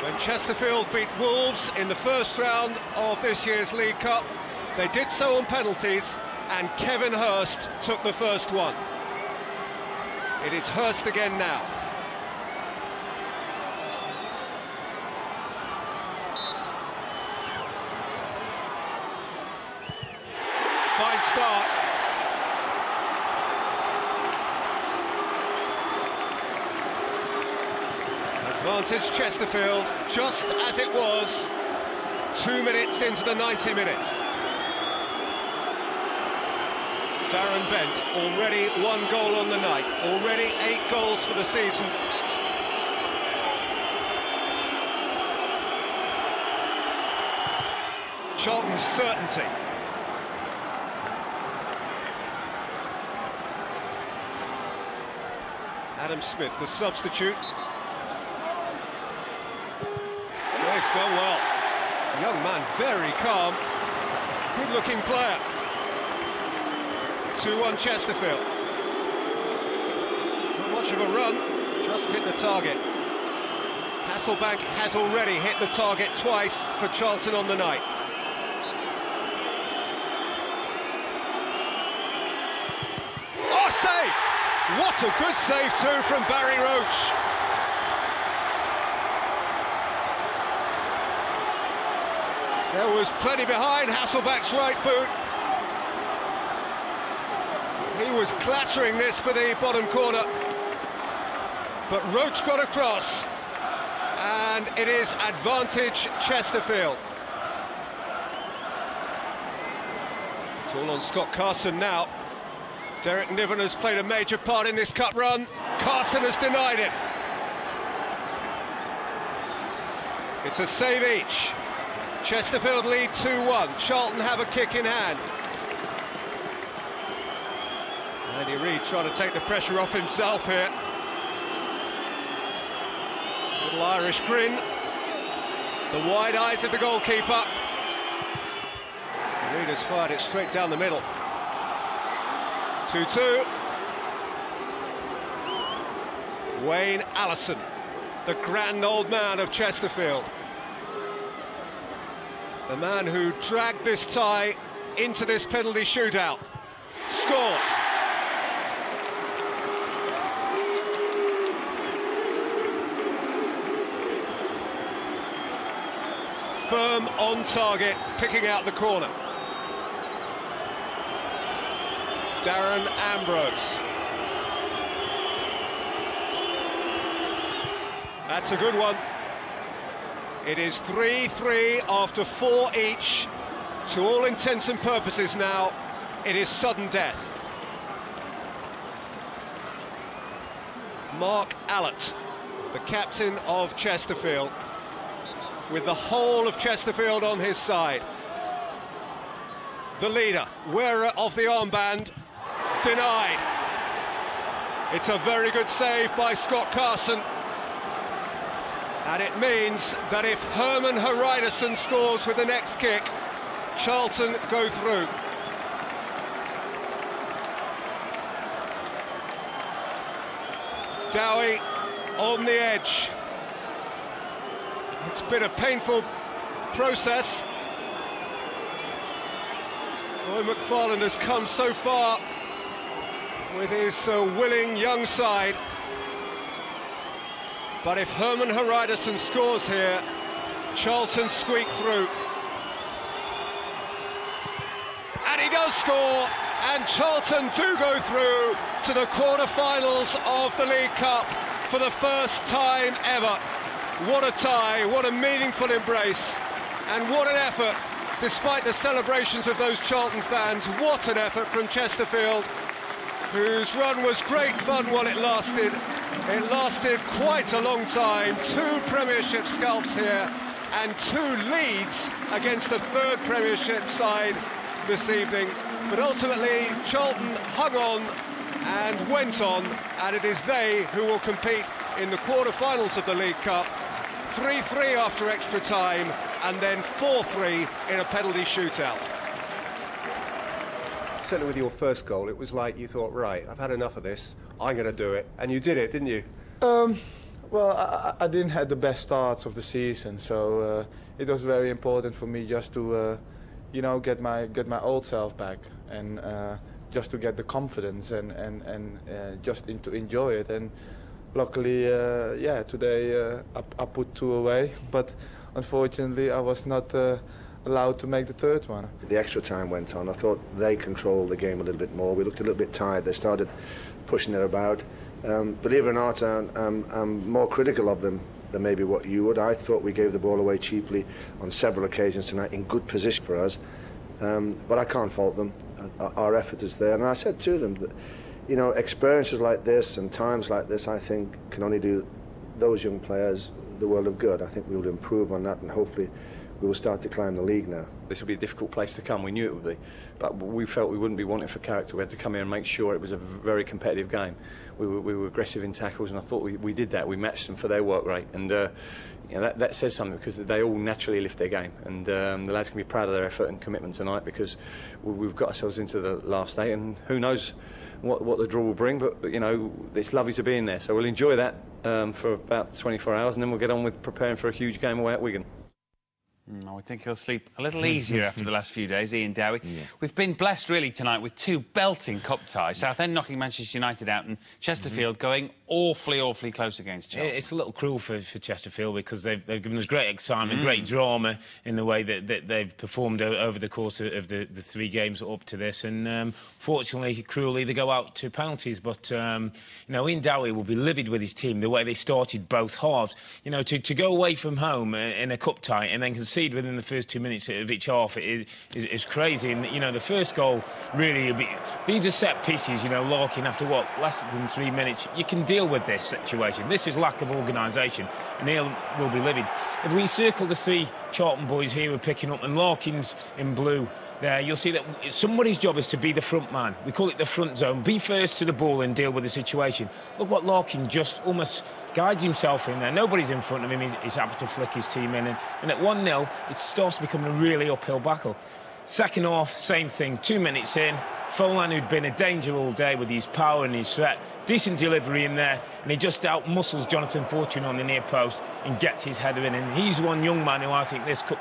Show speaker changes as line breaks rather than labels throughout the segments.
When Chesterfield beat Wolves in the first round of this year's League Cup, they did so on penalties, and Kevin Hurst took the first one. It is Hurst again now. Fine start. Advantage Chesterfield, just as it was 2 minutes into the 90 minutes. Darren Bent, already 1 goal on the night, already 8 goals for the season. Charlton's certainty. Adam Smith, the substitute. It's done well. Young man, very calm. Good-looking player. 2-1 Chesterfield. Not much of a run, just hit the target. Hasselbank has already hit the target twice for Charlton on the night. Oh, save! What a good save too from Barry Roach. There was plenty behind Hasselbank's right boot. He was clattering this for the bottom corner. But Roach got across. And it is advantage Chesterfield. It's all on Scott Carson now. Derek Niven has played a major part in this cup run. Carson has denied it. It's a save each. Chesterfield lead 2-1. Charlton have a kick in hand. Andy Reid trying to take the pressure off himself here. Little Irish grin. The wide eyes of the goalkeeper. Reid has fired it straight down the middle. 2-2. Wayne Allison, the grand old man of Chesterfield. The man who dragged this tie into this penalty shootout. Scores. Firm on target, picking out the corner. Darren Ambrose. That's a good one. It is 3-3 after 4 each. To all intents and purposes now, it is sudden death. Mark Allott, the captain of Chesterfield, with the whole of Chesterfield on his side. The leader, wearer of the armband, denied. It's a very good save by Scott Carson. And it means that if Herman Hreidarsson scores with the next kick, Charlton go through. Dowie on the edge. It's been a painful process. Roy McFarland has come so far with his willing young side. But if Herman Hreidarsson scores here, Charlton squeak through. And he does score, and Charlton do go through to the quarter-finals of the League Cup for the first time ever. What a tie, what a meaningful embrace, and what an effort, despite the celebrations of those Charlton fans. What an effort from Chesterfield, whose run was great fun while it lasted. It lasted quite a long time. 2 Premiership scalps here and 2 leads against the 3rd Premiership side this evening. But ultimately, Charlton hung on and went on, and it is they who will compete in the quarter-finals of the League Cup. 3-3 after extra time, and then 4-3 in a penalty shootout.
Certainly with your first goal, it was like you thought, right, I've had enough of this, I'm going to do it. And you did it, didn't you?
Well,
Well, I didn't have the best starts of the season, so it was very important for me just to, you know, get my old self back, and just to get the confidence and just to enjoy it. And luckily, yeah, today I put 2 away, but unfortunately I was not allowed to make the 3rd one.
The extra time went on. I thought they controlled the game a little bit more. We looked a little bit tired. They started pushing it about. Believe it or not, I'm more critical of them than maybe what you would. I thought we gave the ball away cheaply on several occasions tonight, in good position for us. But I can't fault them. Our effort is there. And I said to them that, you know, experiences like this and times like this, I think, can only do those young players the world of good. I think we will improve on that, and hopefully we will start to climb the league now.
This would be a difficult place to come. We knew it would be, but we felt we wouldn't be wanting for character. We had to come here and make sure it was a very competitive game. We were aggressive in tackles, and I thought we did that. We matched them for their work rate, and you know, that says something, because they all naturally lift their game, and the lads can be proud of their effort and commitment tonight, because we've got ourselves into the last 8, and who knows what the draw will bring. But you know, it's lovely to be in there, so we'll enjoy that for about 24 hours, and then we'll get on with preparing for a huge game away at Wigan.
I would think he'll sleep a little easier after the last few days, Ian Dowie. Yeah. We've been blessed, really, tonight with 2 belting cup ties. Southend knocking Manchester United out, and Chesterfield going awfully close against Charlton.
It's a little cruel for Chesterfield, because they've given us great excitement, great drama in the way that they've performed over the course of the 3 games up to this. And fortunately, cruelly, they go out to penalties. But, you know, Ian Dowie will be livid with his team, the way they started both halves. You know, to go away from home in a cup tie and then concede within the first 2 minutes of each half is crazy. And, you know, the first goal, really, these are set pieces. You know, Larkin, after what, less than 3 minutes, you can deal with this situation. This is lack of organisation, and Neil will be livid. If we circle the 3 Charlton boys here we're picking up, and Larkin's in blue there, you'll see that somebody's job is to be the front man. We call it the front zone. Be first to the ball and deal with the situation. Look what Larkin just almost guides himself in there. Nobody's in front of him. He's happy to flick his team in. And at 1-0, it starts to become a really uphill battle. Second half, same thing. 2 minutes in, Folan, who'd been a danger all day with his power and his threat, decent delivery in there, and he just out-muscles Jonathan Fortune on the near post and gets his header in. And he's one young man who I think this cup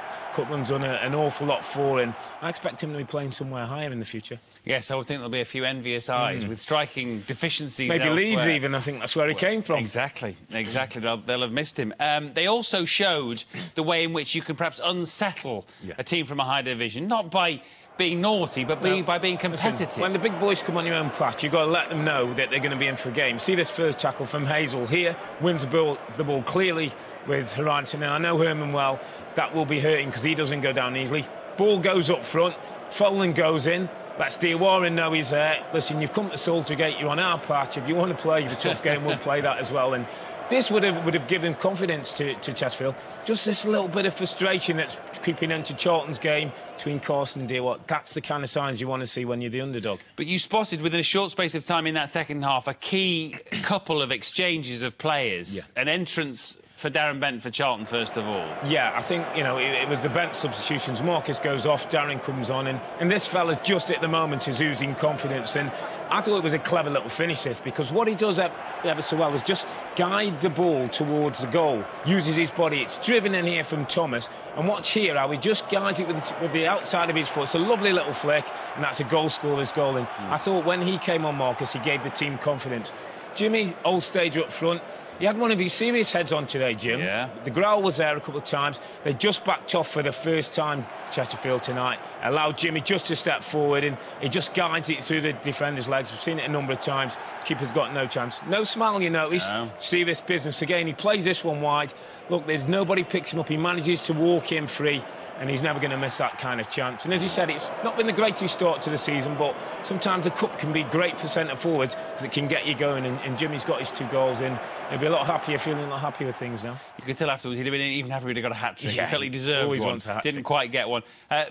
run's done an awful lot for, and I expect him to be playing somewhere higher in the future.
Yes, I would think there'll be a few envious eyes with striking deficiencies.
Maybe
elsewhere.
Leeds even. I think that's where he came from.
Exactly. They'll have missed him. They also showed the way in which you can perhaps unsettle a team from a high division, not by being naughty, but by being competitive.
Listen, when the big boys come on your own patch, you've got to let them know that they're going to be in for a game. See this first tackle from Hazel here, wins the ball clearly with Horizon, and I know Herman well. That will be hurting because he doesn't go down easily. Ball goes up front, Folan goes in. Lets Diawara know he's there. Listen, you've come to Saltergate, you're on our patch. If you want to play the tough game, we'll play that as well. And this would have given confidence to Chesterfield. Just this little bit of frustration that's creeping into Charlton's game between Carson and Diawara. That's the kind of signs you want to see when you're the underdog.
But you spotted within a short space of time in that second half a key couple of exchanges of players. An entrance for Darren Bent for Charlton, first of all.
Yeah, I think, you know, it was the Bent substitutions. Marcus goes off, Darren comes on, and this fella just at the moment is oozing confidence. And I thought it was a clever little finish, this, because what he does ever so well is just guide the ball towards the goal, uses his body. It's driven in here from Thomas, and watch here how he just guides it with the outside of his foot. It's a lovely little flick, and that's a goal scorer's goal. And I thought when he came on, Marcus, he gave the team confidence. Jimmy, old stager up front. He had one of his serious heads on today, Jim.
Yeah.
The growl was there a couple of times. They just backed off for the first time, Chesterfield, tonight. Allowed Jimmy just to step forward, and he just guides it through the defender's legs. We've seen it a number of times. Keeper's got no chance. No smile, you notice. No. Serious business again. He plays this one wide. Look, there's nobody picks him up. He manages to walk in free, and he's never going to miss that kind of chance. And as you said, it's not been the greatest start to the season, but sometimes the cup can be great for centre-forwards because it can get you going, and Jimmy's got his 2 goals in. He'll be a lot happier, feeling a lot happier with things now.
You could tell afterwards he'd have been even happier if he'd got a hat-trick.
Yeah,
he felt he deserved
always
one.
wants a hat-trick.
Didn't quite get one.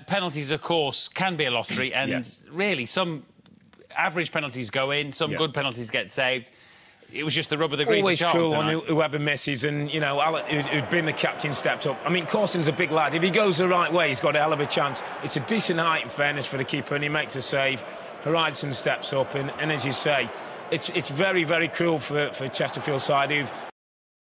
Penalties, of course, can be a lottery, and really, some average penalties go in, some good penalties get saved. It was just the rub of the green.
Always cruel on
tonight.
whoever misses, and, you know, Alec, who'd been the captain, stepped up. I mean, Carson's a big lad. If he goes the right way, he's got a hell of a chance. It's a decent height, in fairness, for the keeper, and he makes a save. Horizon steps up, and as you say, it's very, very cruel for Chesterfield's side, who've